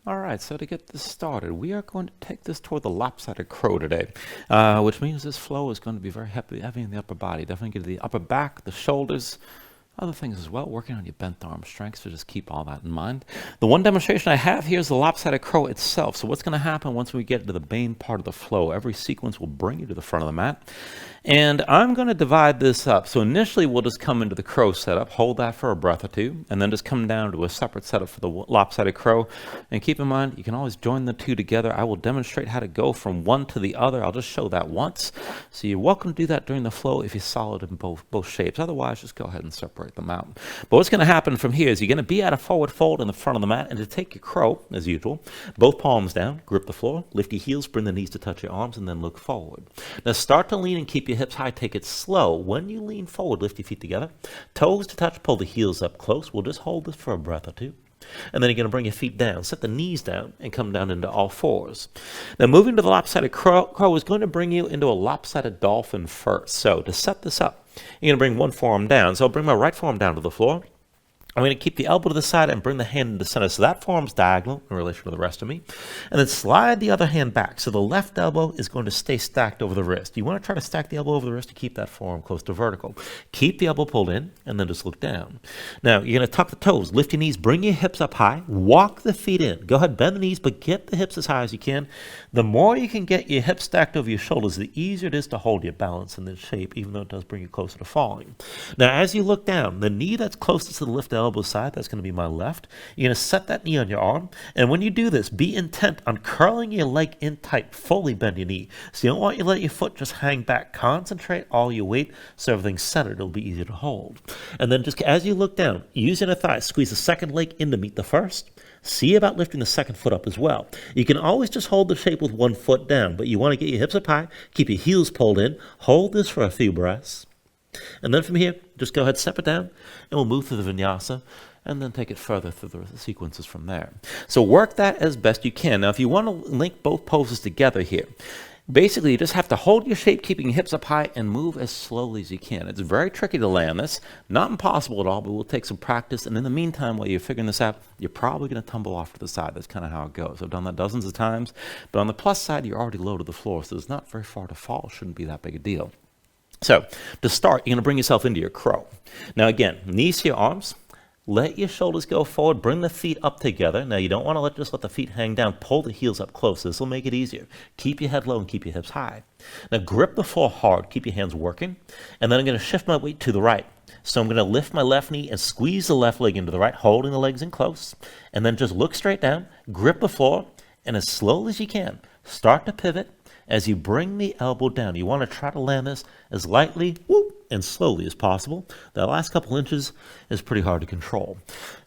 All right, so to get this started, we are going to take this toward the lopsided crow today, which means this flow is going to be very heavy in the upper body. Definitely get the upper back, the shoulders, other things as well, working on your bent arm strength, so just keep all that in mind. The one demonstration I have here is the lopsided crow itself. So what's going to happen once we get to the main part of the flow, every sequence will bring you to the front of the mat. And I'm going to divide this up. So initially we'll just come into the crow setup, hold that for a breath or two, and then just come down to a separate setup for the lopsided crow. And keep in mind, you can always join the two together. I will demonstrate how to go from one to the other. I'll just show that once. So you're welcome to do that during the flow if you're solid in both shapes. Otherwise, just go ahead and separate them out. But what's going to happen from here is you're going to be at a forward fold in the front of the mat, and to take your crow, as usual, both palms down, grip the floor, lift your heels, bring the knees to touch your arms, and then look forward. Now start to lean and keep your hips high. Take it slow. When you lean forward, lift your feet together, toes to touch, pull the heels up close. We'll just hold this for a breath or two. And then you're going to bring your feet down, set the knees down, and come down into all fours. Now moving to the lopsided crow is going to bring you into a lopsided dolphin first. So to set this up, you're going to bring one forearm down. So I'll bring my right forearm down to the floor. I'm going to keep the elbow to the side and bring the hand into the center. So that forearm's diagonal in relation to the rest of me. And then slide the other hand back. So the left elbow is going to stay stacked over the wrist. You want to try to stack the elbow over the wrist to keep that forearm close to vertical. Keep the elbow pulled in and then just look down. Now you're going to tuck the toes, lift your knees, bring your hips up high, walk the feet in. Go ahead, bend the knees, but get the hips as high as you can. The more you can get your hips stacked over your shoulders, the easier it is to hold your balance in this shape, even though it does bring you closer to falling. Now as you look down, the knee that's closest to the lift elbow side, that's going to be my left. You're going to set that knee on your arm. And when you do this, be intent on curling your leg in tight. Fully bend your knee. So you don't want you to let your foot just hang back. Concentrate all your weight so everything's centered. It'll be easier to hold. And then just as you look down, use your thigh, squeeze the second leg in to meet the first. See about lifting the second foot up as well. You can always just hold the shape with one foot down, but you want to get your hips up high, keep your heels pulled in, hold this for a few breaths. And then from here, just go ahead, step it down, and we'll move through the vinyasa, and then take it further through the sequences from there. So work that as best you can. Now, if you want to link both poses together here, basically you just have to hold your shape, keeping your hips up high, and move as slowly as you can. It's very tricky to land this. Not impossible at all, but we'll take some practice. And in the meantime, while you're figuring this out, you're probably going to tumble off to the side. That's kind of how it goes. I've done that dozens of times. But on the plus side, you're already low to the floor, so it's not very far to fall. Shouldn't be that big a deal. So to start, you're going to bring yourself into your crow. Now again, knees to your arms. Let your shoulders go forward. Bring the feet up together. Now, you don't want to just let the feet hang down. Pull the heels up close. This will make it easier. Keep your head low and keep your hips high. Now, grip the floor hard. Keep your hands working. And then I'm going to shift my weight to the right. So I'm going to lift my left knee and squeeze the left leg into the right, holding the legs in close. And then just look straight down. Grip the floor. And as slowly as you can, start to pivot as you bring the elbow down. You want to try to land this as lightly and slowly as possible. The last couple inches is pretty hard to control.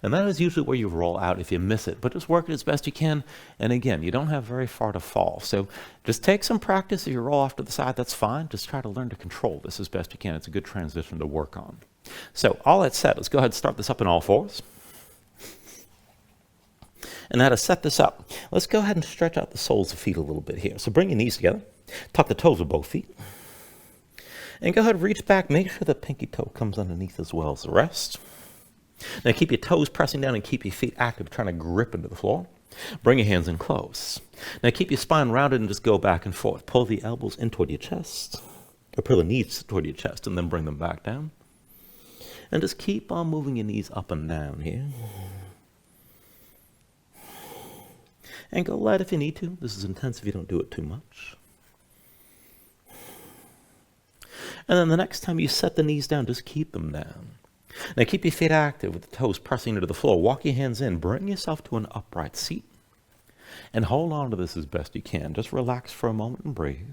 And that is usually where you roll out if you miss it. But just work it as best you can. And again, you don't have very far to fall. So just take some practice. If you roll off to the side, that's fine. Just try to learn to control this as best you can. It's a good transition to work on. So all that said, let's go ahead and start this up in all fours. And now to set this up, let's go ahead and stretch out the soles of the feet a little bit here. So bring your knees together, tuck the toes of both feet, and go ahead and reach back. Make sure the pinky toe comes underneath as well as the rest. Now keep your toes pressing down and keep your feet active, trying to grip into the floor. Bring your hands in close. Now keep your spine rounded and just go back and forth. Pull the elbows in toward your chest, or pull the knees toward your chest, and then bring them back down. And just keep on moving your knees up and down here. And go light if you need to. This is intense if you don't do it too much. And then the next time you set the knees down, just keep them down. Now keep your feet active with the toes pressing into the floor. Walk your hands in. Bring yourself to an upright seat. And hold on to this as best you can. Just relax for a moment and breathe.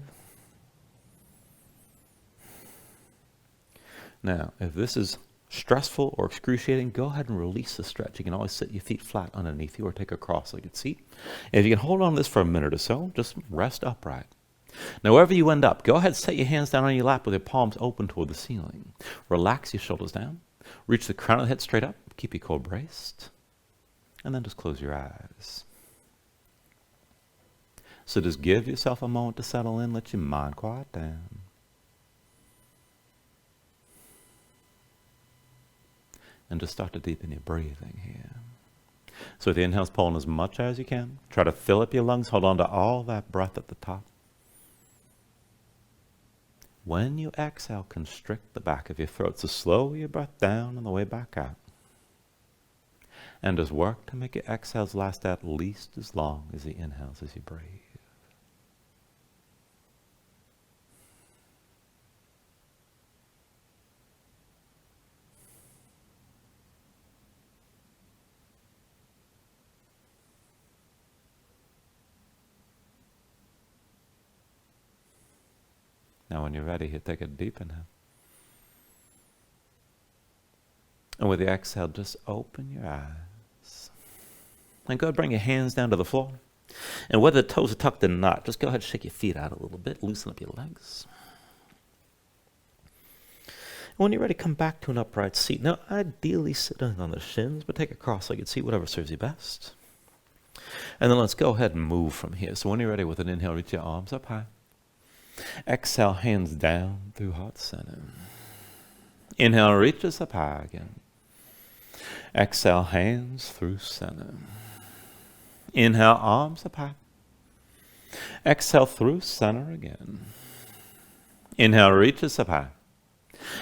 Now, if this is stressful or excruciating, go ahead and release the stretch. You can always sit your feet flat underneath you or take a cross-legged seat. If you can hold on to this for a minute or so, just rest upright. Now, wherever you end up, go ahead and set your hands down on your lap with your palms open toward the ceiling. Relax your shoulders down. Reach the crown of the head straight up. Keep your core braced. And then just close your eyes. So just give yourself a moment to settle in. Let your mind quiet down. And just start to deepen your breathing here. So with the inhales, pull in as much as you can. Try to fill up your lungs. Hold on to all that breath at the top. When you exhale, constrict the back of your throat. So slow your breath down on the way back out. And just work to make your exhales last at least as long as the inhales as you breathe. Now when you're ready, you take a deep inhale. And with the exhale, just open your eyes. And go ahead and bring your hands down to the floor. And whether the toes are tucked or not, just go ahead and shake your feet out a little bit. Loosen up your legs. And when you're ready, come back to an upright seat. Now, ideally sitting on the shins, but take a cross-legged seat, whatever serves you best. And then let's go ahead and move from here. So when you're ready, with an inhale, reach your arms up high. Exhale, hands down through heart center. Inhale, reach us up high again. Exhale, hands through center. Inhale, arms up high. Exhale, through center again. Inhale, reach us up high.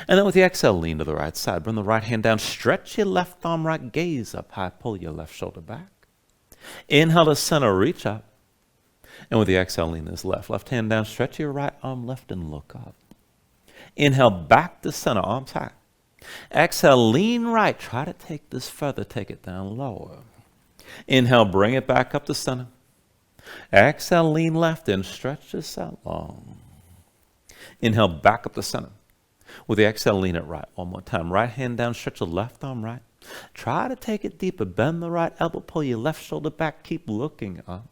And then with the exhale, lean to the right side. Bring the right hand down. Stretch your left arm right. Gaze up high. Pull your left shoulder back. Inhale to center, reach up. And with the exhale, lean this left hand down. Stretch your right arm left and look up. Inhale, back to center, arms high. Exhale, lean right. Try to take this further. Take it down lower. Inhale, bring it back up to center. Exhale, lean left and stretch this out long. Inhale, back up to center. With the exhale, lean it right. One more time. Right hand down, stretch the left arm right. Try to take it deeper. Bend the right elbow, pull your left shoulder back. Keep looking up.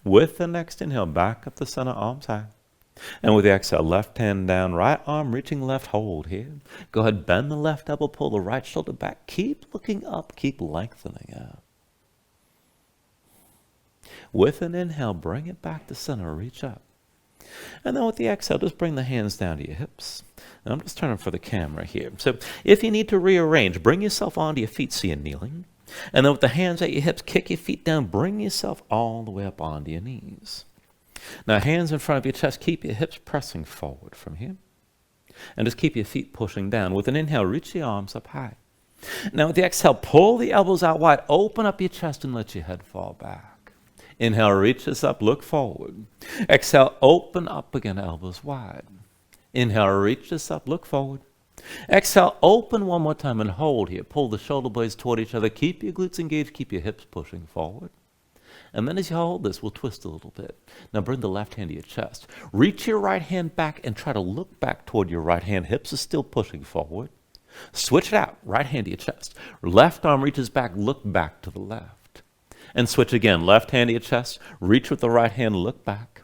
With the next inhale, back up to center, arms high. And with the exhale, left hand down, right arm reaching left, hold here. Go ahead, bend the left elbow, pull the right shoulder back. Keep looking up, keep lengthening out. With an inhale, bring it back to center, reach up. And then with the exhale, just bring the hands down to your hips. And I'm just turning for the camera here. So if you need to rearrange, bring yourself onto your feet so you're kneeling. And then with the hands at your hips, kick your feet down, bring yourself all the way up onto your knees. Now hands in front of your chest, keep your hips pressing forward from here. And just keep your feet pushing down. With an inhale, reach the arms up high. Now with the exhale, pull the elbows out wide, open up your chest and let your head fall back. Inhale, reach this up, look forward. Exhale, open up again, elbows wide. Inhale, reach this up, look forward. Exhale, open one more time and hold here. Pull the shoulder blades toward each other. Keep your glutes engaged, keep your hips pushing forward. And then as you hold this, we'll twist a little bit. Now bring the left hand to your chest. Reach your right hand back and try to look back toward your right hand. Hips are still pushing forward. Switch it out. Right hand to your chest. Left arm reaches back. Look back to the left. And switch again. Left hand to your chest. Reach with the right hand. Look back.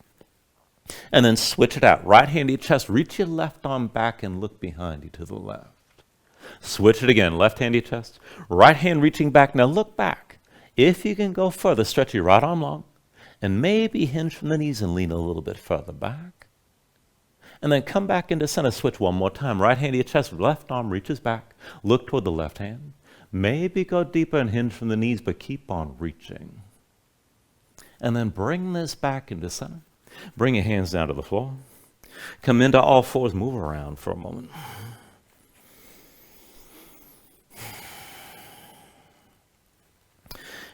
And then switch it out. Right hand to your chest. Reach your left arm back and look behind you to the left. Switch it again. Left hand to your chest. Right hand reaching back. Now look back. If you can go further, stretch your right arm long. And maybe hinge from the knees and lean a little bit further back. And then come back into center. Switch one more time. Right hand to your chest. Left arm reaches back. Look toward the left hand. Maybe go deeper and hinge from the knees, but keep on reaching. And then bring this back into center. Bring your hands down to the floor. Come into all fours. Move around for a moment.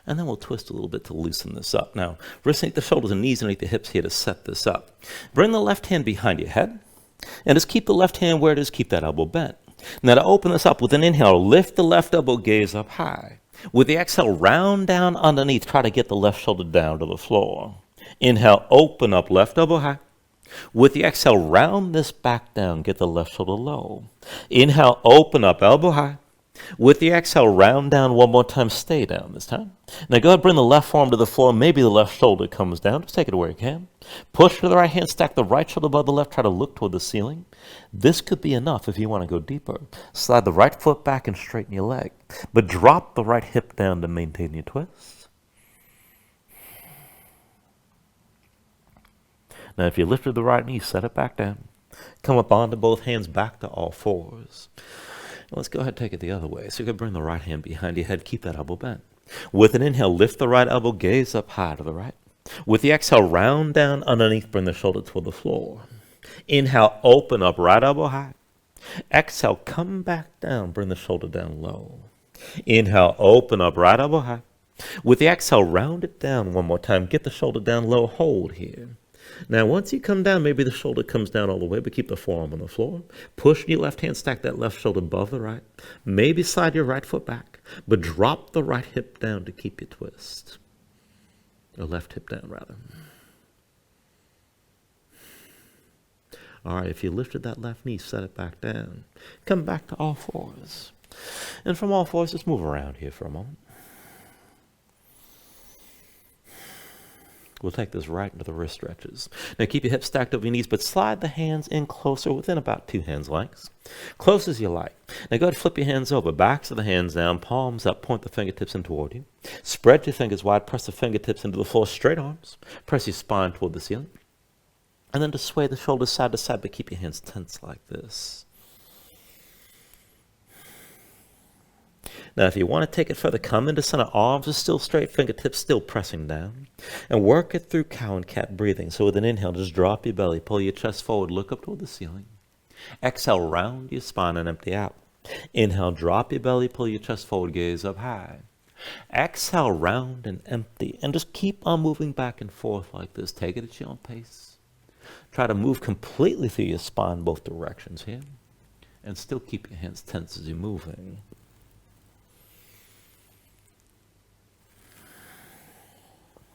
And then we'll twist a little bit to loosen this up. Now, wrists underneath the shoulders and knees underneath the hips here to set this up. Bring the left hand behind your head. And just keep the left hand where it is. Keep that elbow bent. Now to open this up with an inhale, lift the left elbow, gaze up high. With the exhale, round down underneath. Try to get the left shoulder down to the floor. Inhale, open up, left elbow high. With the exhale, round this back down. Get the left shoulder low. Inhale, open up, elbow high. With the exhale, round down one more time. Stay down this time. Now go ahead, bring the left arm to the floor. Maybe the left shoulder comes down. Just take it where you can. Push to the right hand. Stack the right shoulder above the left. Try to look toward the ceiling. This could be enough if you want to go deeper. Slide the right foot back and straighten your leg. But drop the right hip down to maintain your twist. Now if you lifted the right knee, set it back down. Come up onto both hands, back to all fours. Let's go ahead and take it the other way. So you can bring the right hand behind your head, keep that elbow bent. With an inhale, lift the right elbow, gaze up high to the right. With the exhale, round down underneath, bring the shoulder toward the floor. Inhale, open up, right elbow high. Exhale, come back down, bring the shoulder down low. Inhale, open up, right elbow high. With the exhale, round it down one more time. Get the shoulder down low, hold here. Now, once you come down, maybe the shoulder comes down all the way, but keep the forearm on the floor. Push your left hand, stack that left shoulder above the right. Maybe slide your right foot back, but drop the right hip down to keep your twist. Or left hip down, rather. All right, if you lifted that left knee, set it back down. Come back to all fours. And from all fours, just move around here for a moment. We'll take this right into the wrist stretches. Now keep your hips stacked over your knees, but slide the hands in closer, within about 2 hands lengths. Close as you like. Now go ahead and flip your hands over. Backs of the hands down, palms up, point the fingertips in toward you. Spread your fingers wide, press the fingertips into the floor, straight arms. Press your spine toward the ceiling. And then just sway the shoulders side to side, but keep your hands tense like this. Now, if you want to take it further, come into center. Arms are still straight, fingertips still pressing down. And work it through cow and cat breathing. So with an inhale, just drop your belly, pull your chest forward, look up toward the ceiling. Exhale, round your spine and empty out. Inhale, drop your belly, pull your chest forward, gaze up high. Exhale, round and empty. And just keep on moving back and forth like this. Take it at your own pace. Try to move completely through your spine both directions here. And still keep your hands tense as you're moving.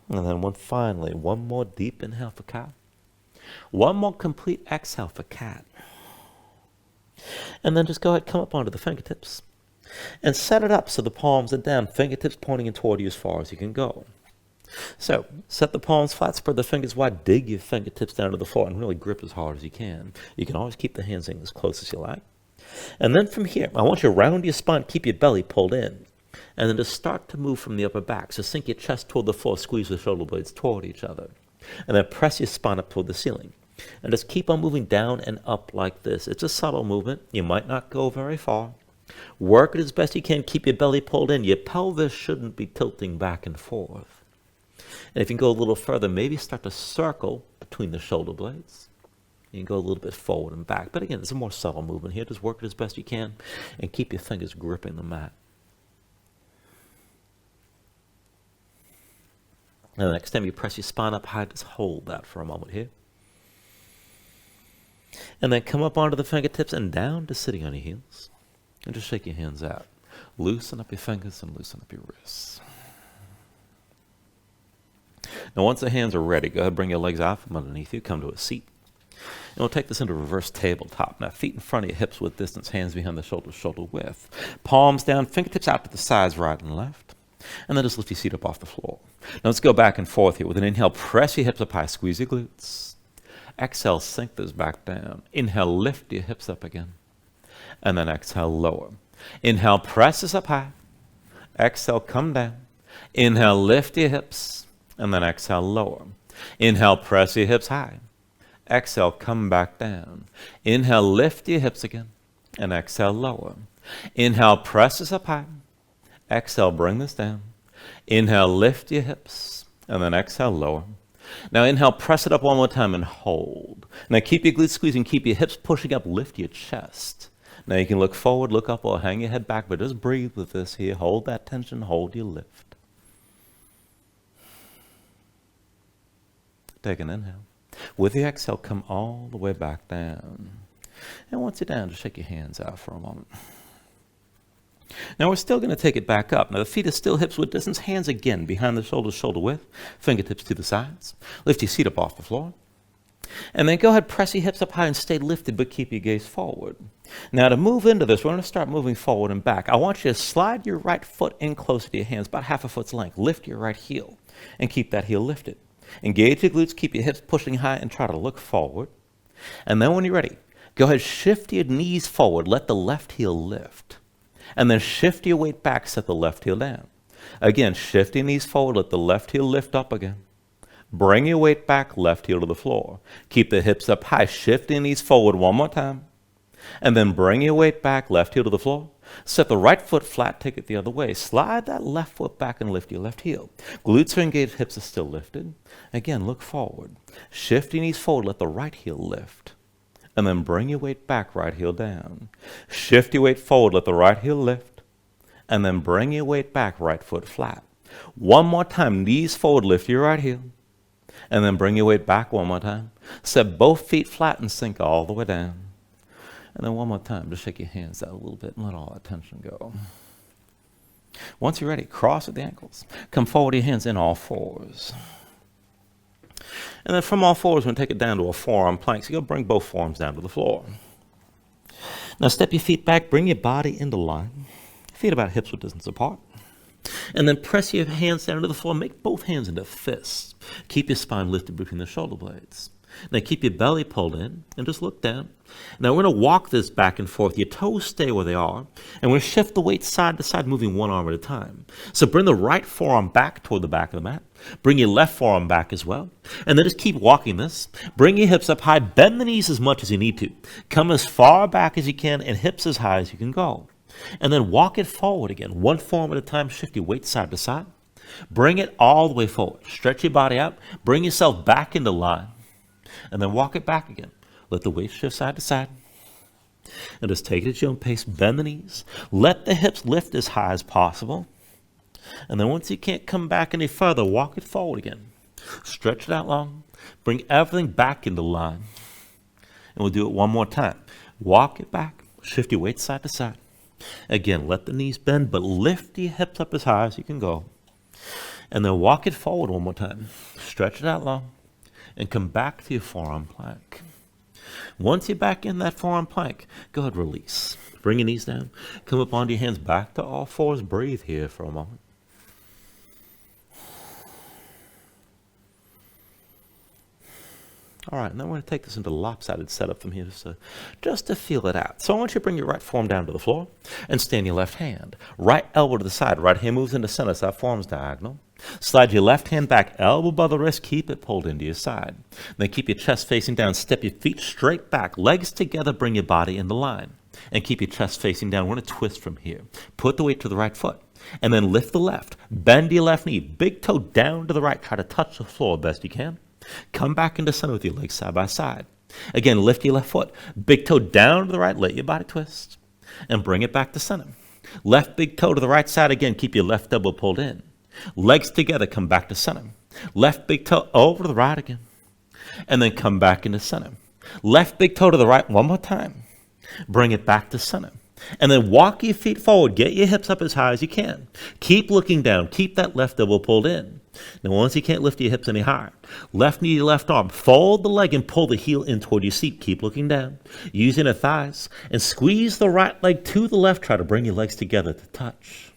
And then finally, one more deep inhale for cow. One more complete exhale for cat. And then just go ahead, come up onto the fingertips. And set it up so the palms are down, fingertips pointing in toward you as far as you can go. So, set the palms flat, spread the fingers wide, dig your fingertips down to the floor, and really grip as hard as you can. You can always keep the hands in as close as you like. And then from here, I want you to round your spine, keep your belly pulled in. And then just start to move from the upper back. So sink your chest toward the floor, squeeze the shoulder blades toward each other. And then press your spine up toward the ceiling. And just keep on moving down and up like this. It's a subtle movement. You might not go very far. Work it as best you can. Keep your belly pulled in. Your pelvis shouldn't be tilting back and forth. And if you can go a little further, maybe start to circle between the shoulder blades. You can go a little bit forward and back. But again, it's a more subtle movement here. Just work it as best you can. And keep your fingers gripping the mat. And the next time you press your spine up high, just hold that for a moment here. And then come up onto the fingertips and down to sitting on your heels. And just shake your hands out. Loosen up your fingers and loosen up your wrists. Now once the hands are ready, go ahead and bring your legs out from underneath you. Come to a seat. And we'll take this into reverse tabletop. Now feet in front of your hips width distance, hands behind the shoulders, shoulder width. Palms down, fingertips out to the sides, right and left. And then just lift your seat up off the floor. Now let's go back and forth here. With an inhale, press your hips up high, squeeze your glutes. Exhale, sink those back down. Inhale, lift your hips up again. And then exhale, lower. Inhale, press this up high. Exhale, come down. Inhale, lift your hips. And then exhale, lower. Inhale, press your hips high. Exhale, come back down. Inhale, lift your hips again. And exhale, lower. Inhale, press this up high. Exhale, bring this down. Inhale, lift your hips. And then exhale, lower. Now inhale, press it up one more time and hold. Now keep your glutes squeezing, keep your hips pushing up, lift your chest. Now you can look forward, look up, or hang your head back, but just breathe with this here. Hold that tension, hold your lift. Take an inhale. With the exhale, come all the way back down. And once you're down, just shake your hands out for a moment. Now we're still going to take it back up. Now the feet are still hips width distance, hands again behind the shoulders, shoulder width, fingertips to the sides. Lift your seat up off the floor. And then go ahead, press your hips up high and stay lifted, but keep your gaze forward. Now to move into this, we're going to start moving forward and back. I want you to slide your right foot in closer to your hands, about half a foot's length. Lift your right heel and keep that heel lifted. Engage your glutes, keep your hips pushing high and try to look forward. And then when you're ready, go ahead, shift your knees forward, let the left heel lift. And then shift your weight back, set the left heel down. Again, shift your knees forward, let the left heel lift up again. Bring your weight back, left heel to the floor. Keep the hips up high, shift your knees forward one more time. And then bring your weight back, left heel to the floor. Set the right foot flat, take it the other way. Slide that left foot back and lift your left heel. Glutes are engaged, hips are still lifted. Again, look forward. Shift your knees forward, let the right heel lift. And then bring your weight back, right heel down. Shift your weight forward, let the right heel lift. And then bring your weight back, right foot flat. One more time, knees forward, lift your right heel. And then bring your weight back one more time. Set both feet flat and sink all the way down. And then one more time, just shake your hands out a little bit and let all that tension go. Once you're ready, cross at the ankles. Come forward with your hands in all fours. And then from all fours, we're going to take it down to a forearm plank. So you're going to bring both forearms down to the floor. Now step your feet back, bring your body into line. Feet about hips width distance apart. And then press your hands down to the floor. Make both hands into fists. Keep your spine lifted between the shoulder blades. Now keep your belly pulled in and just look down. Now we're going to walk this back and forth. Your toes stay where they are. And we're going to shift the weight side to side, moving one arm at a time. So bring the right forearm back toward the back of the mat. Bring your left forearm back as well. And then just keep walking this. Bring your hips up high. Bend the knees as much as you need to. Come as far back as you can and hips as high as you can go. And then walk it forward again. One forearm at a time. Shift your weight side to side. Bring it all the way forward. Stretch your body out. Bring yourself back into line. And then walk it back again. Let the weight shift side to side. And just take it at your own pace. Bend the knees. Let the hips lift as high as possible. And then once you can't come back any further, walk it forward again. Stretch it out long. Bring everything back into line. And we'll do it one more time. Walk it back. Shift your weight side to side. Again, let the knees bend, but lift your hips up as high as you can go. And then walk it forward one more time. Stretch it out long. And come back to your forearm plank. Once you're back in that forearm plank, go ahead, release. Bring your knees down. Come up onto your hands, back to all fours. Breathe here for a moment. All right, now we're going to take this into lopsided setup from here just to feel it out. So I want you to bring your right forearm down to the floor and stand your left hand. Right elbow to the side. Right hand moves into center, so that forearm's diagonal. Slide your left hand back, elbow above the wrist. Keep it pulled into your side. Then keep your chest facing down. Step your feet straight back. Legs together, bring your body into line. And keep your chest facing down. We're going to twist from here. Put the weight to the right foot. And then lift the left. Bend your left knee. Big toe down to the right. Try to touch the floor best you can. Come back into center with your legs side by side. Again, lift your left foot. Big toe down to the right. Let your body twist. And bring it back to center. Left big toe to the right side again. Keep your left elbow pulled in. Legs together. Come back to center. Left big toe over to the right again. And then come back into center. Left big toe to the right one more time. Bring it back to center. And then walk your feet forward. Get your hips up as high as you can. Keep looking down. Keep that left elbow pulled in. Now, once you can't lift your hips any higher, left knee to left arm, fold the leg and pull the heel in toward your seat. Keep looking down, using the thighs, and squeeze the right leg to the left. Try to bring your legs together to touch.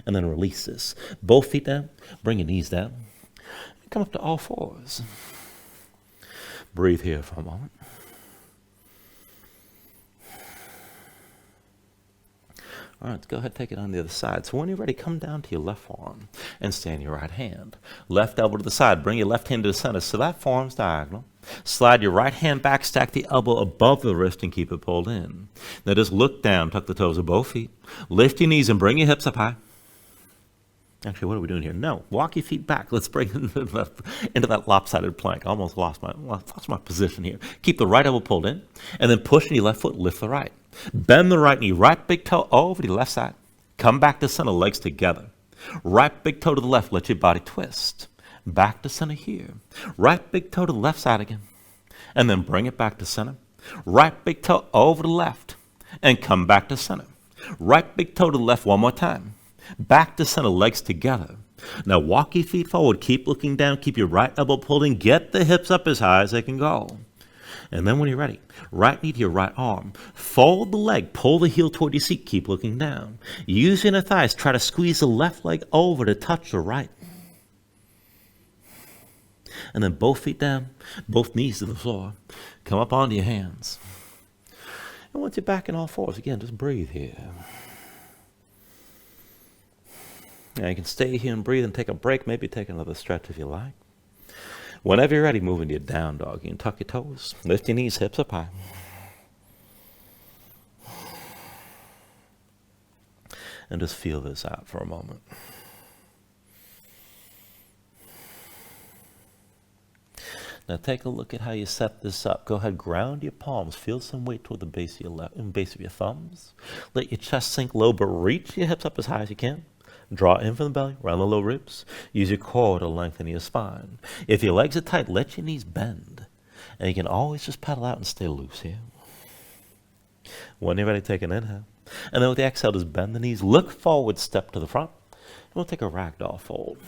And then release this. Both feet down, bring your knees down. Come up to all fours. Breathe here for a moment. All right, let's go ahead and take it on the other side. So when you're ready, come down to your left forearm and stand your right hand. Left elbow to the side. Bring your left hand to the center so that forearm's diagonal. Slide your right hand back, stack the elbow above the wrist and keep it pulled in. Now just look down, tuck the toes of both feet. Lift your knees and bring your hips up high. Actually, what are we doing here? No, walk your feet back. Let's bring into that lopsided plank. I almost lost my position here. Keep the right elbow pulled in and then push your left foot, lift the right. Bend the right knee, right big toe over to the left side. Come back to center, legs together. Right big toe to the left, let your body twist. Back to center here. Right big toe to the left side again. And then bring it back to center. Right big toe over to the left. And come back to center. Right big toe to the left one more time. Back to center, legs together. Now walk your feet forward. Keep looking down. Keep your right elbow pulled in. Get the hips up as high as they can go. And then when you're ready, right knee to your right arm. Fold the leg. Pull the heel toward your seat. Keep looking down. Using the thighs, try to squeeze the left leg over to touch the right. And then both feet down, both knees to the floor. Come up onto your hands. And once you're back in all fours, again, just breathe here. Now you can stay here and breathe and take a break. Maybe take another stretch if you like. Whenever you're ready, move into your down dog. You can tuck your toes, lift your knees, hips up high. And just feel this out for a moment. Now take a look at how you set this up. Go ahead, ground your palms. Feel some weight toward the base of your thumbs. Let your chest sink low, but reach your hips up as high as you can. Draw in from the belly, around the low ribs. Use your core to lengthen your spine. If your legs are tight, let your knees bend. And you can always just pedal out and stay loose here. When you're ready, take an inhale. And then with the exhale, just bend the knees, look forward, step to the front. And we'll take a ragdoll fold.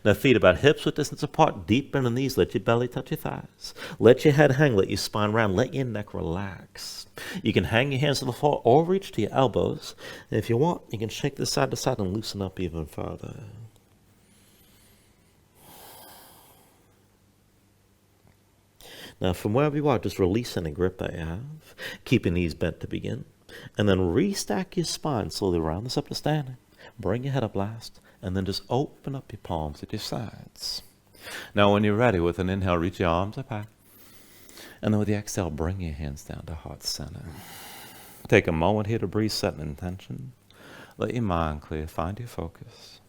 Now feet about hips width distance apart, deep bend the knees, let your belly touch your thighs. Let your head hang, let your spine round, let your neck relax. You can hang your hands to the floor or reach to your elbows. And if you want, you can shake this side to side and loosen up even further. Now from wherever you are, just release any grip that you have. Keep your knees bent to begin. And then restack your spine slowly, round this up to standing. Bring your head up last. And then just open up your palms at your sides. Now when you're ready, with an inhale, reach your arms up high. And then with the exhale, bring your hands down to heart center. Take a moment here to breathe, set an intention. Let your mind clear, find your focus.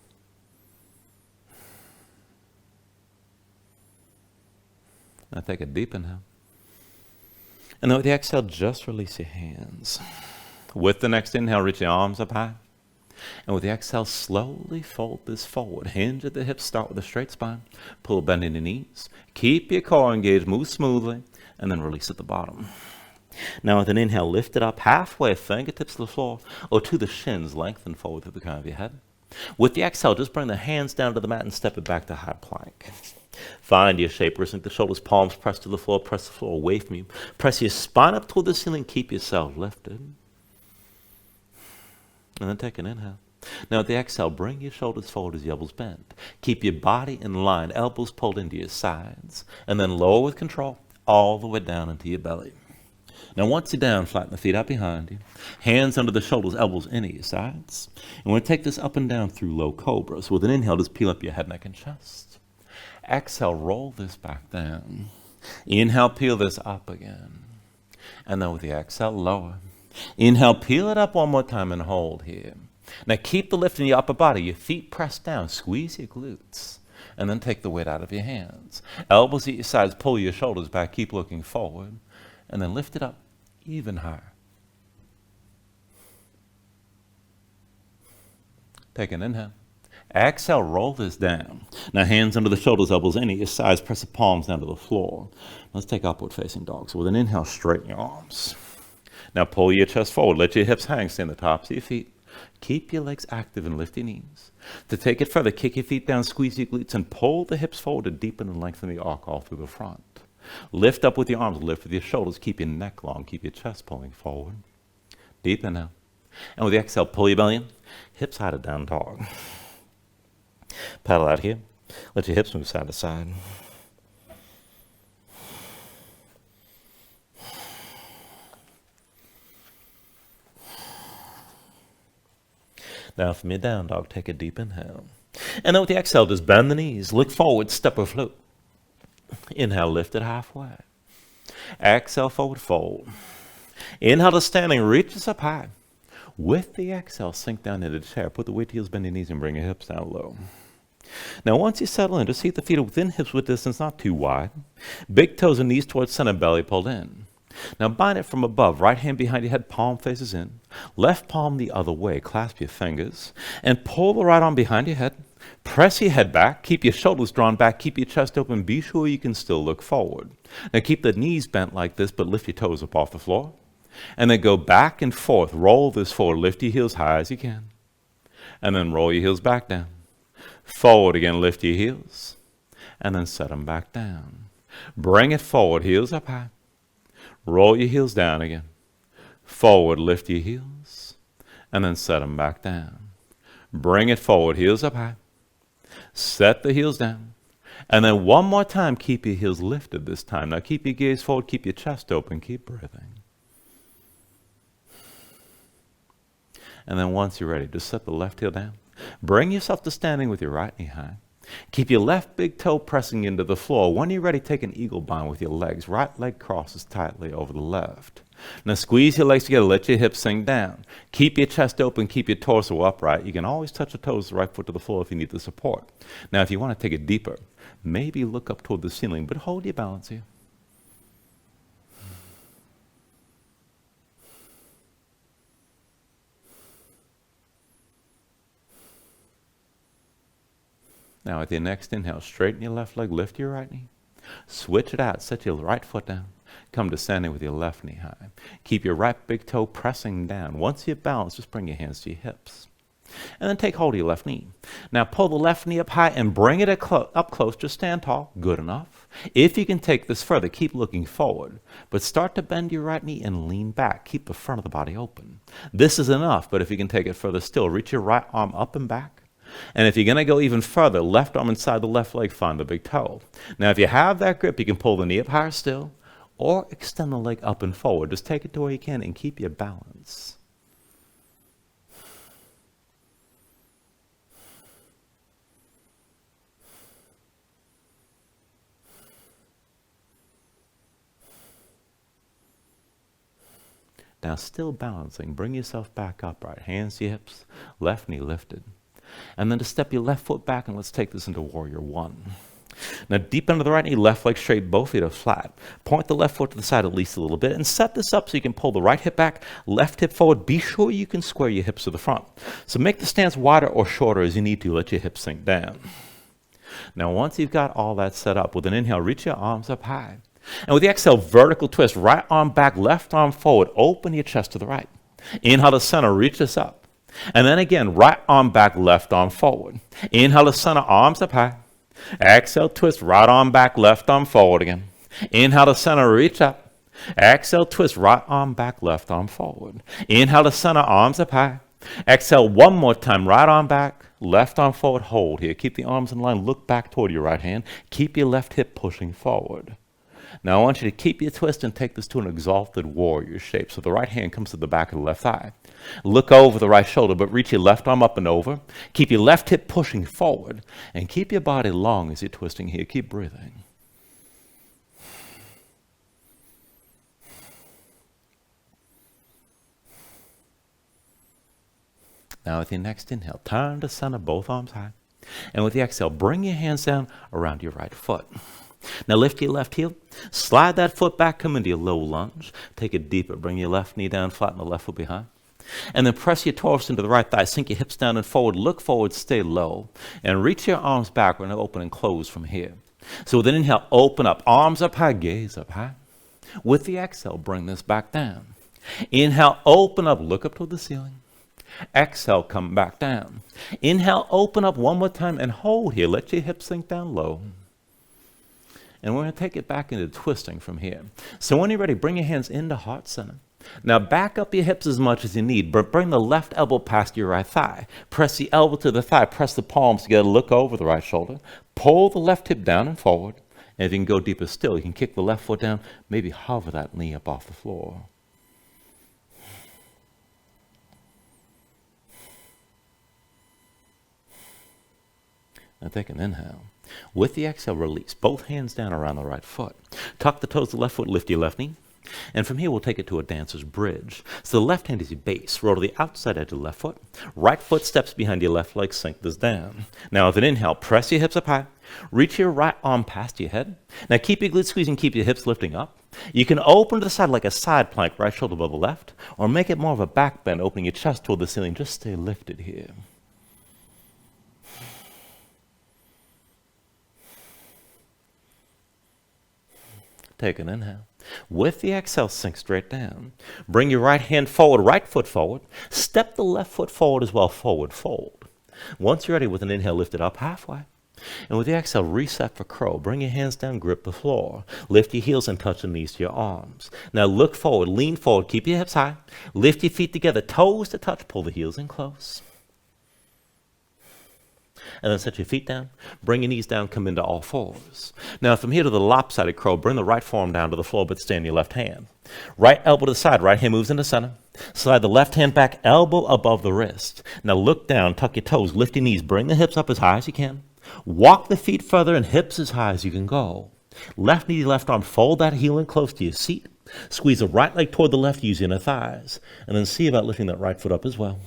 Now take a deep inhale. And then with the exhale, just release your hands. With the next inhale, reach your arms up high. And with the exhale, slowly fold this forward. Hinge at the hips, start with a straight spine. Pull, bend in your knees. Keep your core engaged, move smoothly, and then release at the bottom. Now with an inhale, lift it up halfway, fingertips to the floor, or to the shins, lengthen forward through the crown of your head. With the exhale, just bring the hands down to the mat and step it back to high plank. Find your shape, resink the shoulders, palms press to the floor, press the floor away from you. Press your spine up toward the ceiling, keep yourself lifted. And then take an inhale. Now at the exhale, bring your shoulders forward as your elbows bend. Keep your body in line, elbows pulled into your sides. And then lower with control, all the way down into your belly. Now once you're down, flatten the feet out behind you. Hands under the shoulders, elbows into your sides. And we're going to take this up and down through low cobra. So with an inhale, just peel up your head, neck, and chest. Exhale, roll this back down. Inhale, peel this up again. And then with the exhale, lower. Inhale, peel it up one more time and hold here. Now keep the lift in your upper body. Your feet pressed down. Squeeze your glutes. And then take the weight out of your hands. Elbows at your sides. Pull your shoulders back. Keep looking forward. And then lift it up even higher. Take an inhale. Exhale, roll this down. Now hands under the shoulders, elbows in at your sides. Press the palms down to the floor. Let's take upward facing dog. So with an inhale, straighten your arms. Now pull your chest forward. Let your hips hang. Stay on the tops of your feet. Keep your legs active and lift your knees. To take it further, kick your feet down, squeeze your glutes, and pull the hips forward to deepen and lengthen the arc all through the front. Lift up with your arms. Lift with your shoulders. Keep your neck long. Keep your chest pulling forward. Deep inhale. And with the exhale, pull your belly in. Hips high to down dog. Paddle out here. Let your hips move side to side. Now from your down dog, take a deep inhale. And then with the exhale, just bend the knees. Look forward, step or float. Inhale, lift it halfway. Exhale, forward fold. Inhale to standing, reach us up high. With the exhale, sink down into the chair. Put the weight to heels, bend your knees, and bring your hips down low. Now once you settle in, just see if the feet are within hips width distance, not too wide. Big toes and knees towards center, belly pulled in. Now bind it from above. Right hand behind your head, palm faces in. Left palm the other way. Clasp your fingers. And pull the right arm behind your head. Press your head back. Keep your shoulders drawn back. Keep your chest open. Be sure you can still look forward. Now keep the knees bent like this, but lift your toes up off the floor. And then go back and forth. Roll this forward. Lift your heels high as you can. And then roll your heels back down. Forward again. Lift your heels. And then set them back down. Bring it forward. Heels up high. Roll your heels down again. Forward, lift your heels, and then set them back down. Bring it forward, heels up high. Set the heels down. And then one more time, keep your heels lifted this time. Now keep your gaze forward, keep your chest open, keep breathing. And then once you're ready, just set the left heel down. Bring yourself to standing with your right knee high. Keep your left big toe pressing into the floor. When you're ready, take an eagle bind with your legs. Right leg crosses tightly over the left. Now squeeze your legs together, let your hips sink down. Keep your chest open, keep your torso upright. You can always touch the toes of the right foot to the floor if you need the support. Now if you want to take it deeper, maybe look up toward the ceiling, but hold your balance here. Now at your next inhale, straighten your left leg, lift your right knee. Switch it out, set your right foot down. Come to standing with your left knee high. Keep your right big toe pressing down. Once you're balanced, just bring your hands to your hips. And then take hold of your left knee. Now pull the left knee up high and bring it up close. Just stand tall. Good enough. If you can take this further, keep looking forward. But start to bend your right knee and lean back. Keep the front of the body open. This is enough, but if you can take it further still, reach your right arm up and back. And if you're going to go even further, left arm inside the left leg, find the big toe. Now if you have that grip, you can pull the knee up higher still, or extend the leg up and forward. Just take it to where you can and keep your balance. Now still balancing, bring yourself back upright. Hands to your hips, left knee lifted. And then to step your left foot back, and let's take this into warrior one. Now deep into the right knee, left leg straight, both feet are flat. Point the left foot to the side at least a little bit, and set this up so you can pull the right hip back, left hip forward. Be sure you can square your hips to the front. So make the stance wider or shorter as you need to. Let your hips sink down. Now once you've got all that set up, with an inhale, reach your arms up high. And with the exhale, vertical twist, right arm back, left arm forward. Open your chest to the right. Inhale to center, reach this up. And then again, right arm back, left arm forward. Inhale to center, arms up high. Exhale, twist, right arm back, left arm forward again. Inhale to center, reach up. Exhale, twist, right arm back, left arm forward. Inhale to center, arms up high. Exhale one more time, right arm back, left arm forward, hold here. Keep the arms in line, look back toward your right hand. Keep your left hip pushing forward. Now I want you to keep your twist and take this to an exalted warrior shape. So the right hand comes to the back of the left thigh. Look over the right shoulder, but reach your left arm up and over. Keep your left hip pushing forward, and keep your body long as you're twisting here. Keep breathing. Now with your next inhale, turn to center, both arms high. And with the exhale, bring your hands down around your right foot. Now lift your left heel, slide that foot back, come into your low lunge. Take it deeper, bring your left knee down, flatten the left foot behind. And then press your torso into the right thigh, sink your hips down and forward, look forward, stay low. And reach your arms backward and open and close from here. So with an inhale, open up, arms up high, gaze up high. With the exhale, bring this back down. Inhale, open up, look up toward the ceiling. Exhale, come back down. Inhale, open up one more time and hold here. Let your hips sink down low. And we're going to take it back into twisting from here. So when you're ready, bring your hands into heart center. Now back up your hips as much as you need, but bring the left elbow past your right thigh. Press the elbow to the thigh, press the palms together, look over the right shoulder. Pull the left hip down and forward. And if you can go deeper still, you can kick the left foot down, maybe hover that knee up off the floor. Now take an inhale. With the exhale, release. Both hands down around the right foot. Tuck the toes of the left foot, lift your left knee. And from here, we'll take it to a dancer's bridge. So the left hand is your base. Roll to the outside edge of the left foot. Right foot steps behind your left leg. Sink this down. Now with an inhale, press your hips up high. Reach your right arm past your head. Now keep your glutes squeezing, keep your hips lifting up. You can open to the side like a side plank, right shoulder above the left. Or make it more of a back bend, opening your chest toward the ceiling. Just stay lifted here. Take an inhale. With the exhale, sink straight down. Bring your right hand forward, right foot forward. Step the left foot forward as well, forward fold. Once you're ready, with an inhale, lift it up halfway. And with the exhale, reset for crow. Bring your hands down, grip the floor. Lift your heels and touch the knees to your arms. Now look forward, lean forward, keep your hips high. Lift your feet together, toes to touch, pull the heels in close. And then set your feet down, bring your knees down, come into all fours. Now from here to the lopsided crow, bring the right forearm down to the floor, but stay on your left hand. Right elbow to the side, right hand moves into center. Slide the left hand back, elbow above the wrist. Now look down, tuck your toes, lift your knees, bring the hips up as high as you can. Walk the feet further and hips as high as you can go. Left knee, left arm, fold that heel in close to your seat. Squeeze the right leg toward the left, use your inner thighs. And then see about lifting that right foot up as well.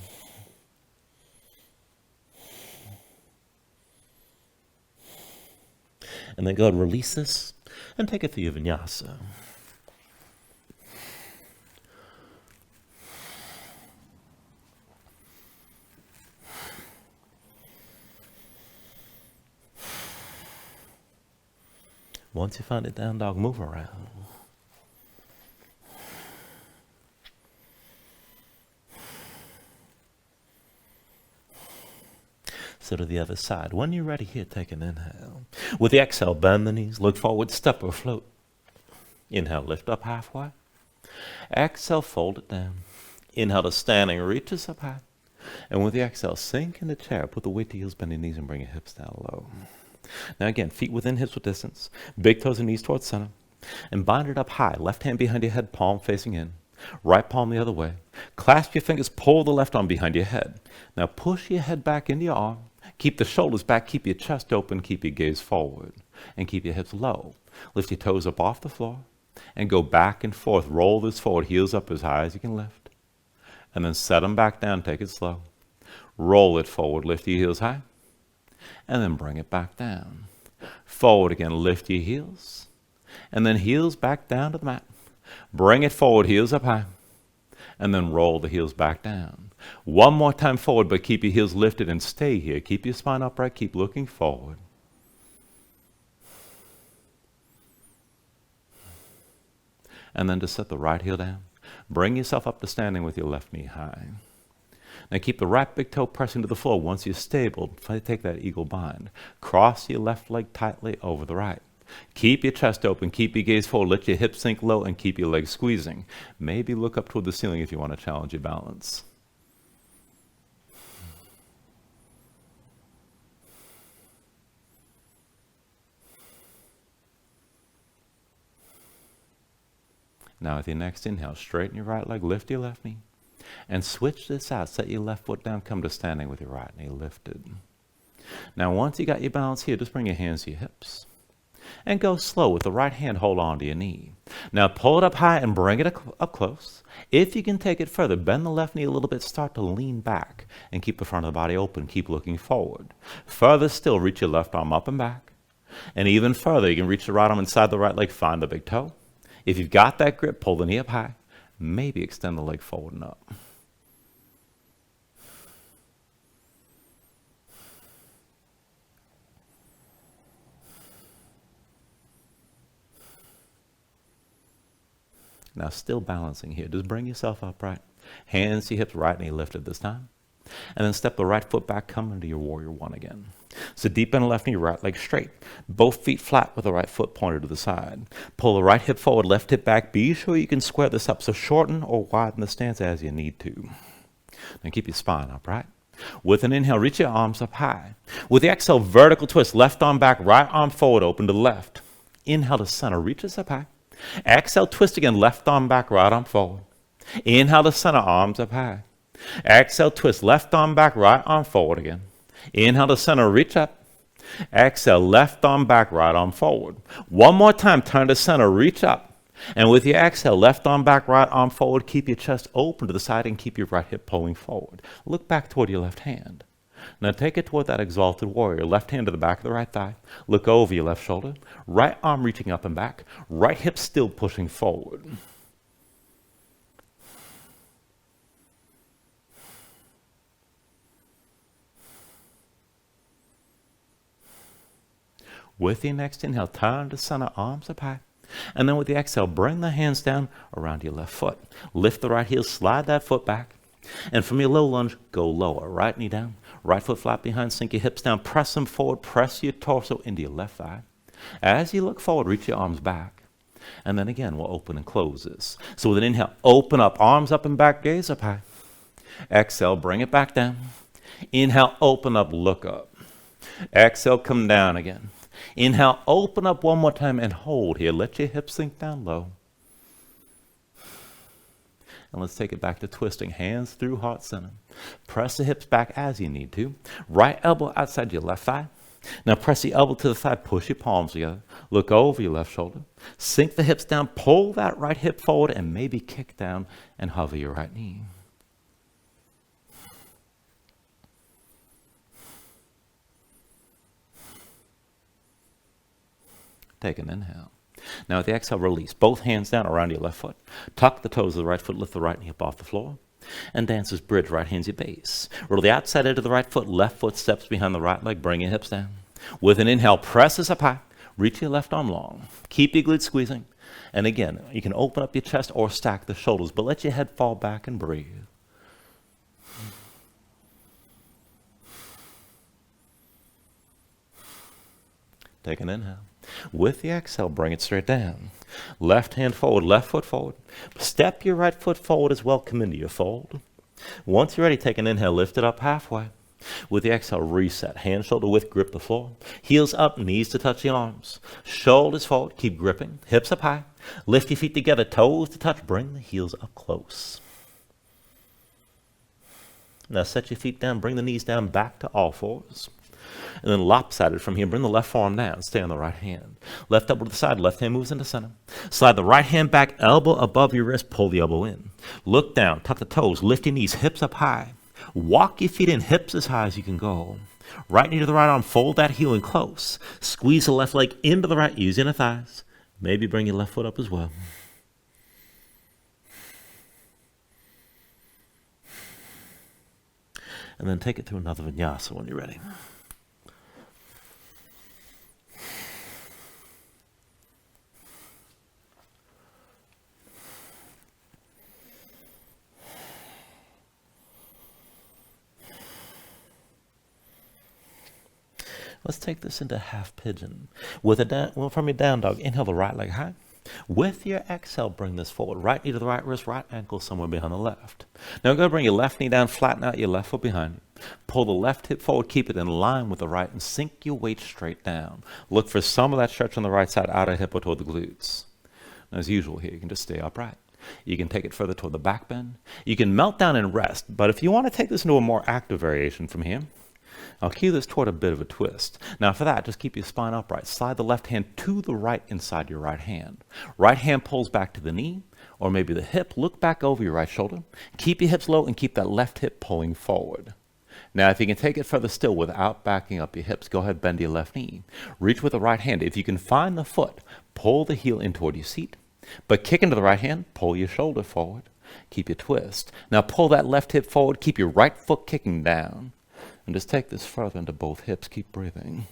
And then go ahead and release this and take it through your vinyasa. Once you find it down dog, move around. So to the other side. When you're ready here, take an inhale. With the exhale, bend the knees, look forward, step or float. Inhale, lift up halfway. Exhale, fold it down. Inhale to standing, reach us up high. And with the exhale, sink in the chair, put the weight to heels, bend your knees, and bring your hips down low. Now again, feet within hips with distance, big toes and knees towards center, and bind it up high. Left hand behind your head, palm facing in. Right palm the other way. Clasp your fingers, pull the left arm behind your head. Now push your head back into your arm. Keep the shoulders back, keep your chest open, keep your gaze forward, and keep your hips low. Lift your toes up off the floor, and go back and forth. Roll this forward, heels up as high as you can lift. And then set them back down, take it slow. Roll it forward, lift your heels high. And then bring it back down. Forward again, lift your heels. And then heels back down to the mat. Bring it forward, heels up high. And then roll the heels back down. One more time forward, but keep your heels lifted and stay here. Keep your spine upright, keep looking forward. And then to set the right heel down. Bring yourself up to standing with your left knee high. Now keep the right big toe pressing to the floor. Once you're stable, take that eagle bind. Cross your left leg tightly over the right. Keep your chest open, keep your gaze forward, let your hips sink low, and keep your legs squeezing. Maybe look up toward the ceiling if you want to challenge your balance. Now with your next inhale, straighten your right leg, lift your left knee. And switch this out. Set your left foot down, come to standing with your right knee lifted. Now once you got your balance here, just bring your hands to your hips. And go slow with the right hand, hold on to your knee. Now pull it up high and bring it up close. If you can take it further, bend the left knee a little bit, start to lean back. And keep the front of the body open, keep looking forward. Further still, reach your left arm up and back. And even further, you can reach the right arm inside the right leg, find the big toe. If you've got that grip, pull the knee up high. Maybe extend the leg forward and up. Now still balancing here. Just bring yourself upright. Hands to your hips, right knee lifted this time. And then step the right foot back, come into your warrior one again. So deep in the left knee, right leg straight. Both feet flat with the right foot pointed to the side. Pull the right hip forward, left hip back. Be sure you can square this up. So shorten or widen the stance as you need to. Then keep your spine upright. With an inhale, reach your arms up high. With the exhale, vertical twist. Left arm back, right arm forward, open to the left. Inhale to center, reach us up high. Exhale, twist again, left arm back, right arm forward. Inhale to center, arms up high. Exhale, twist, left arm back, right arm forward again. Inhale to center, reach up. Exhale, left arm back, right arm forward. One more time, turn to center, reach up. And with your exhale, left arm back, right arm forward, keep your chest open to the side and keep your right hip pulling forward. Look back toward your left hand. Now take it toward that exalted warrior. Left hand to the back of the right thigh. Look over your left shoulder. Right arm reaching up and back. Right hip still pushing forward. With your next inhale, turn to center, arms up high. And then with the exhale, bring the hands down around your left foot. Lift the right heel, slide that foot back. And from your low lunge, go lower. Right knee down, right foot flat behind, sink your hips down, press them forward, press your torso into your left thigh. As you look forward, reach your arms back. And then again, we'll open and close this. So with an inhale, open up, arms up and back, gaze up high. Exhale, bring it back down. Inhale, open up, look up. Exhale, come down again. Inhale, open up one more time and hold here. Let your hips sink down low. And let's take it back to twisting. Hands through heart center. Press the hips back as you need to. Right elbow outside your left thigh. Now press the elbow to the thigh, push your palms together, look over your left shoulder, sink the hips down, pull that right hip forward, and maybe kick down and hover your right knee. Take an inhale. Now with the exhale, release. Both hands down around your left foot. Tuck the toes of the right foot, lift the right knee up off the floor. And dancers bridge, right hand's your base. Roll the outside edge of the right foot, left foot steps behind the right leg, bring your hips down. With an inhale, press this up high, reach your left arm long. Keep your glutes squeezing. And again, you can open up your chest or stack the shoulders, but let your head fall back and breathe. Take an inhale. With the exhale, bring it straight down. Left hand forward, left foot forward. Step your right foot forward as well, come into your fold. Once you're ready, take an inhale, lift it up halfway. With the exhale, reset. Hand, shoulder width, grip the floor. Heels up, knees to touch the arms. Shoulders forward, keep gripping. Hips up high. Lift your feet together, toes to touch. Bring the heels up close. Now set your feet down, bring the knees down back to all fours. And then lopsided from here, bring the left forearm down, stay on the right hand. Left elbow to the side, left hand moves into center. Slide the right hand back, elbow above your wrist, pull the elbow in. Look down, tuck the toes, lift your knees, hips up high. Walk your feet in, hips as high as you can go. Right knee to the right arm, fold that heel in close. Squeeze the left leg into the right, using the thighs. Maybe bring your left foot up as well. And then take it to another vinyasa when you're ready. Let's take this into half pigeon. With from your down dog, inhale the right leg high. With your exhale, bring this forward. Right knee to the right wrist, right ankle somewhere behind the left. Now go bring your left knee down, flatten out your left foot behind you. Pull the left hip forward, keep it in line with the right, and sink your weight straight down. Look for some of that stretch on the right side, outer hip or toward the glutes. Now, as usual here, you can just stay upright. You can take it further toward the back bend. You can melt down and rest, but if you want to take this into a more active variation from here, I'll cue this toward a bit of a twist. Now for that, just keep your spine upright. Slide the left hand to the right inside your right hand. Right hand pulls back to the knee, or maybe the hip. Look back over your right shoulder. Keep your hips low and keep that left hip pulling forward. Now if you can take it further still without backing up your hips, go ahead, bend your left knee. Reach with the right hand. If you can find the foot, pull the heel in toward your seat. But kick into the right hand, pull your shoulder forward. Keep your twist. Now pull that left hip forward, keep your right foot kicking down. And just take this further into both hips. Keep breathing.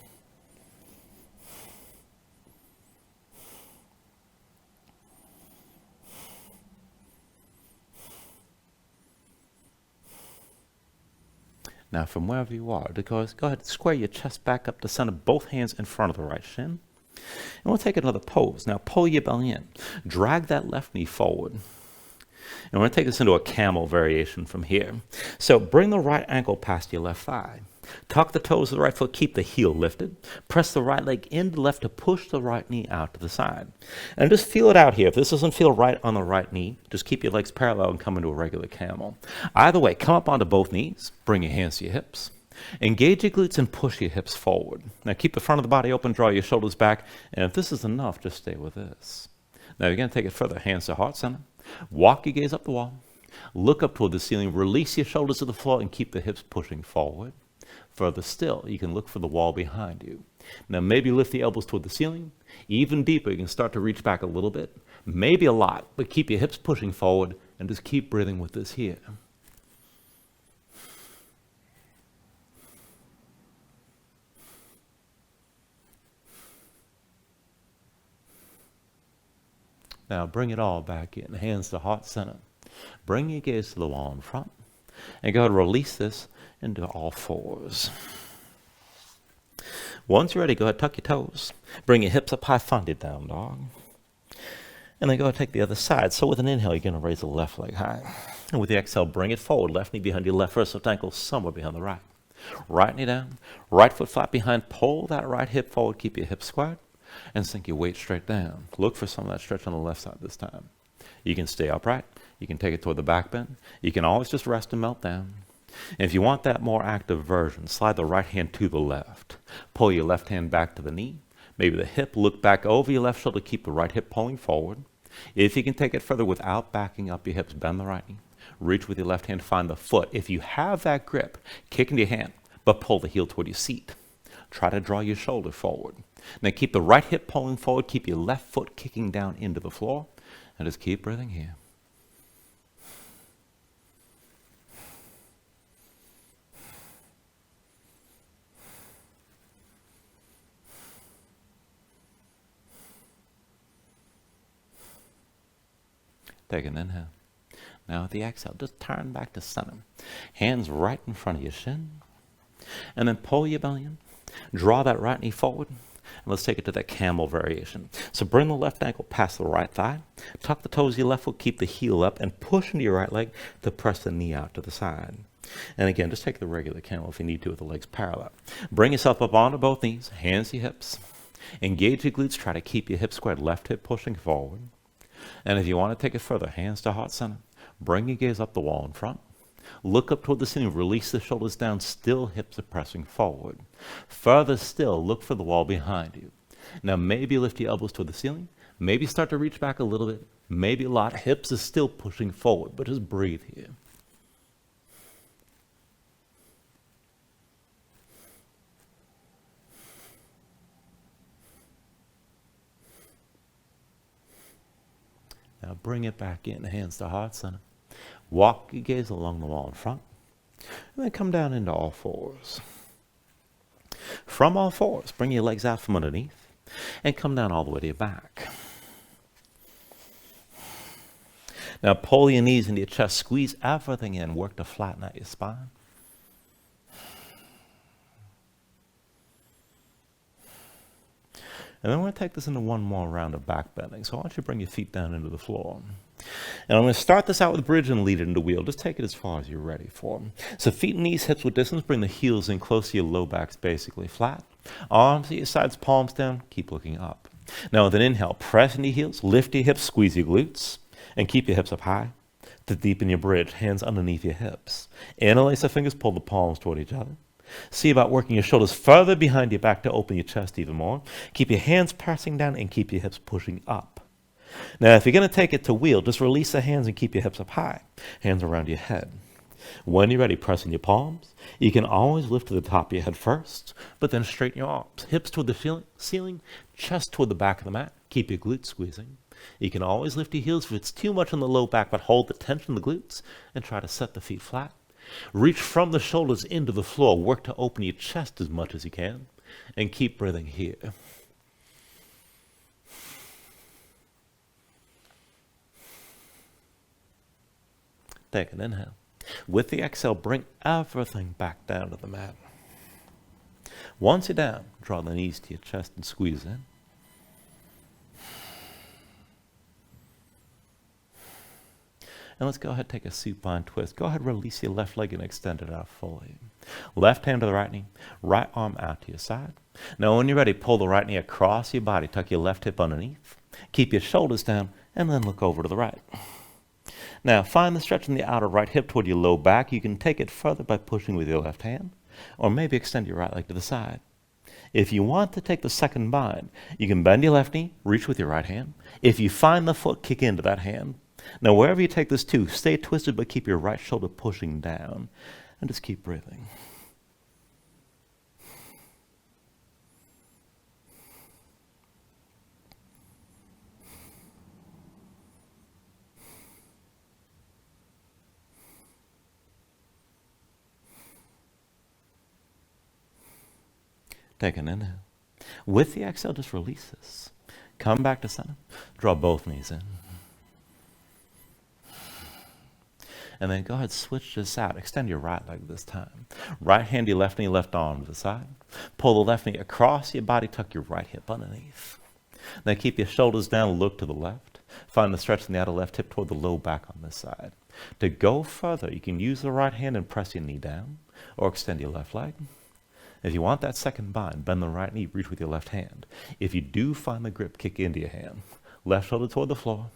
Now from wherever you are, go ahead, square your chest back up to center, both hands in front of the right shin. And we'll take another pose. Now pull your belly in. Drag that left knee forward. And we're going to take this into a camel variation from here. So bring the right ankle past your left thigh. Tuck the toes of the right foot, keep the heel lifted. Press the right leg into the left to push the right knee out to the side. And just feel it out here. If this doesn't feel right on the right knee, just keep your legs parallel and come into a regular camel. Either way, come up onto both knees. Bring your hands to your hips. Engage your glutes and push your hips forward. Now keep the front of the body open, draw your shoulders back. And if this is enough, just stay with this. Now you're going to take it further. Hands to heart center. Walk your gaze up the wall. Look up toward the ceiling. Release your shoulders to the floor and keep the hips pushing forward. Further still, you can look for the wall behind you. Now maybe lift the elbows toward the ceiling. Even deeper, you can start to reach back a little bit. Maybe a lot, but keep your hips pushing forward and just keep breathing with this here. Now bring it all back in. Hands to heart center. Bring your gaze to the wall in front. And go ahead and release this into all fours. Once you're ready, go ahead, tuck your toes. Bring your hips up high, find your down dog. And then go ahead and take the other side. So with an inhale, you're going to raise the left leg high. And with the exhale, bring it forward. Left knee behind your left wrist, left ankle somewhere behind the right. Right knee down, right foot flat behind. Pull that right hip forward. Keep your hips squared. And sink your weight straight down. Look for some of that stretch on the left side this time. You can stay upright. You can take it toward the back bend. You can always just rest and melt down. And if you want that more active version, slide the right hand to the left. Pull your left hand back to the knee. Maybe the hip, look back over your left shoulder, keep the right hip pulling forward. If you can take it further without backing up your hips, bend the right knee. Reach with your left hand, find the foot. If you have that grip, kick into your hand, but pull the heel toward your seat. Try to draw your shoulder forward. Now keep the right hip pulling forward, keep your left foot kicking down into the floor, and just keep breathing here. Take an inhale. Now with the exhale, just turn back to center. Hands right in front of your shin. And then pull your belly in. Draw that right knee forward. And let's take it to that camel variation. So bring the left ankle past the right thigh. Tuck the toes of your left foot. Keep the heel up. And push into your right leg to press the knee out to the side. And again, just take the regular camel if you need to with the legs parallel. Bring yourself up onto both knees. Hands to your hips. Engage your glutes. Try to keep your hips squared. Left hip pushing forward. And if you want to take it further, hands to heart center. Bring your gaze up the wall in front. Look up toward the ceiling. Release the shoulders down. Still hips are pressing forward. Further still, look for the wall behind you. Now maybe lift your elbows toward the ceiling. Maybe start to reach back a little bit. Maybe a lot. Hips are still pushing forward, but just breathe here. Now bring it back in, hands to heart center. Walk your gaze along the wall in front. And then come down into all fours. From all fours, bring your legs out from underneath. And come down all the way to your back. Now pull your knees into your chest. Squeeze everything in. Work to flatten out your spine. And then we're going to take this into one more round of back bending. So I want you to bring your feet down into the floor. And I'm going to start this out with bridge and lead it into wheel. Just take it as far as you're ready for. So feet, knees, hips with distance. Bring the heels in close to your low backs, basically flat. Arms at your sides, palms down. Keep looking up. Now with an inhale, press into your heels. Lift your hips, squeeze your glutes. And keep your hips up high. To deepen your bridge, hands underneath your hips. Interlace the fingers, pull the palms toward each other. See about working your shoulders further behind your back to open your chest even more. Keep your hands pressing down and keep your hips pushing up. Now, if you're going to take it to wheel, just release the hands and keep your hips up high. Hands around your head. When you're ready, press in your palms. You can always lift to the top of your head first, but then straighten your arms. Hips toward the ceiling, chest toward the back of the mat. Keep your glutes squeezing. You can always lift your heels if it's too much on the low back, but hold the tension in the glutes and try to set the feet flat. Reach from the shoulders into the floor. Work to open your chest as much as you can. And keep breathing here. Take an inhale. With the exhale, bring everything back down to the mat. Once you're down, draw the knees to your chest and squeeze in. And let's go ahead and take a supine twist. Go ahead, release your left leg and extend it out fully. Left hand to the right knee, right arm out to your side. Now when you're ready, pull the right knee across your body, tuck your left hip underneath. Keep your shoulders down, and then look over to the right. Now find the stretch in the outer right hip toward your low back. You can take it further by pushing with your left hand, or maybe extend your right leg to the side. If you want to take the second bind, you can bend your left knee, reach with your right hand. If you find the foot, kick into that hand. Now, wherever you take this to, stay twisted, but keep your right shoulder pushing down. And just keep breathing. Take an inhale. With the exhale, just release this. Come back to center. Draw both knees in. And then go ahead, switch this out. Extend your right leg this time. Right hand to your left knee, left arm to the side. Pull the left knee across your body, tuck your right hip underneath. Now keep your shoulders down, look to the left. Find the stretch in the outer left hip toward the low back on this side. To go further, you can use the right hand and press your knee down, or extend your left leg. If you want that second bind, bend the right knee, reach with your left hand. If you do find the grip, kick into your hand. Left shoulder toward the floor.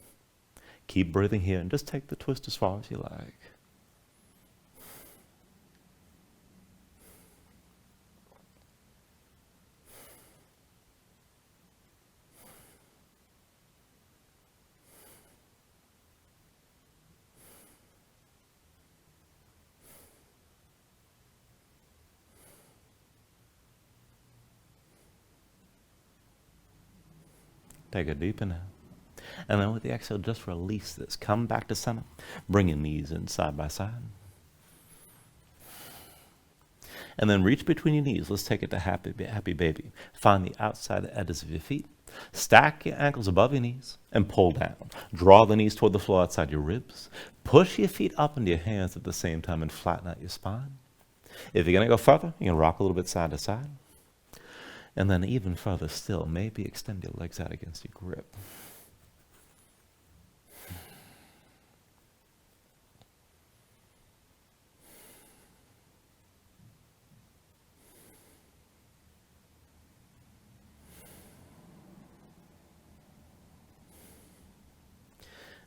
Keep breathing here and just take the twist as far as you like. Take a deep inhale. And then with the exhale, just release this. Come back to center. Bring your knees in side by side. And then reach between your knees. Let's take it to happy baby. Find the outside edges of your feet. Stack your ankles above your knees and pull down. Draw the knees toward the floor outside your ribs. Push your feet up into your hands at the same time and flatten out your spine. If you're going to go further, you can rock a little bit side to side. And then even further still, maybe extend your legs out against your grip.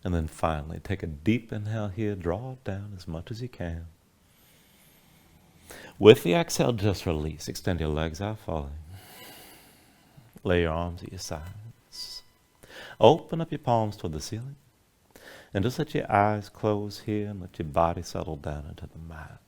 And then finally, take a deep inhale here. Draw it down as much as you can. With the exhale, just release. Extend your legs out, falling. Lay your arms at your sides. Open up your palms toward the ceiling. And just let your eyes close here and let your body settle down into the mat.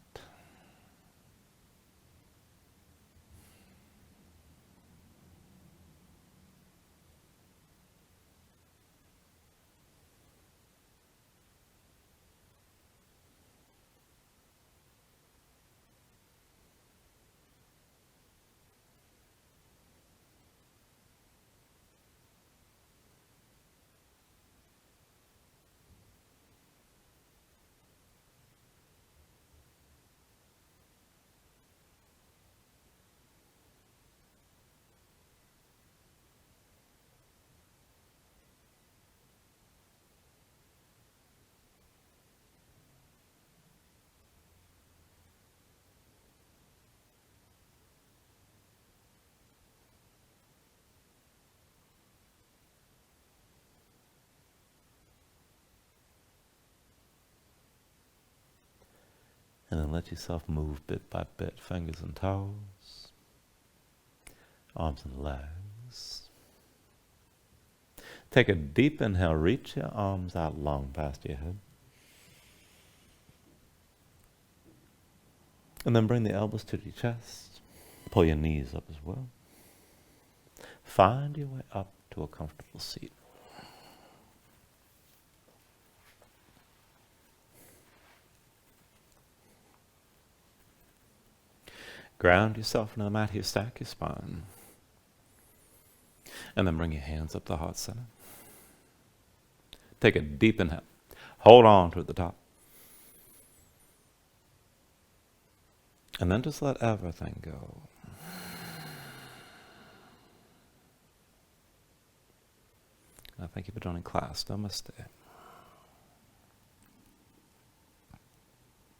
And then let yourself move bit by bit, fingers and toes, arms and legs. Take a deep inhale, reach your arms out long past your head. And then bring the elbows to your chest. Pull your knees up as well. Find your way up to a comfortable seat. Ground yourself into the mat here, stack your spine. And then bring your hands up to heart center. Take a deep inhale. Hold on to the top. And then just let everything go. Thank you for joining class. Namaste.